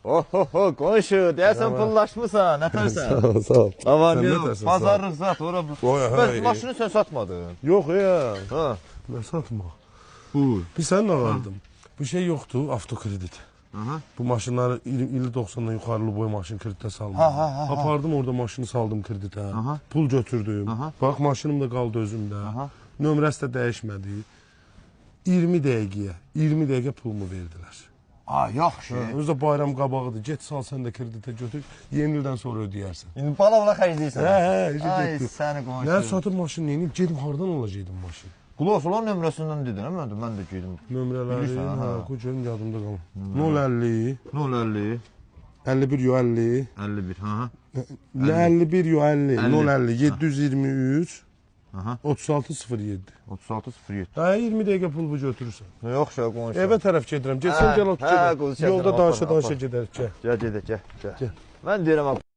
Ohoho, qonşu, deyəsən pullaşmısan, nətərsən? Sağ ol, sağ ol. Aman Sən yox, nətərsən, bazarlıq zat, ora bu. Bəs maşını sən satmadın. Yox ya. Ha. Nə satma. Buyur. Bir sən nə aldım? Bu şey yoxdur, avtokredit. Aha. Bu maşınları 50-90'dan yuxarılı boy maşın kreditə saldım. Ha. Apardım orada maşını saldım kreditə. Aha. Pul götürdüm. Aha. Bax maşınım da qaldı özümdə. Aha. Nömrəsi də dəyişmədi. 20 dəqiqə pulumu verdilər. Yaxşı. Özdə bayram qabağıdır. Get sal sən də kreditə götür. Yeni ildən sonra ödəyərsən. İndi bala xərcləyirsən. Ay, getdi. səni qonşu. Nə satıb maşını yeni gedim hardan alacaqdım maşını? Qulaq olan nömrəsindən dedin, mən də gedim. Nömrələri, Bilirsən, ha. Qoyun yadımda qalır. 050 050 51 50 51, ha. 51 50 050 50. 723 Aha. 3607. 3607. Hə 20 dəqiqə pul bu götürürsən. Yoxsa qonşu. Evə tərəf gedirəm. Getsən gəl otur. Qonşu. Yolda danışa gedərik. Gəl. Mən deyirəm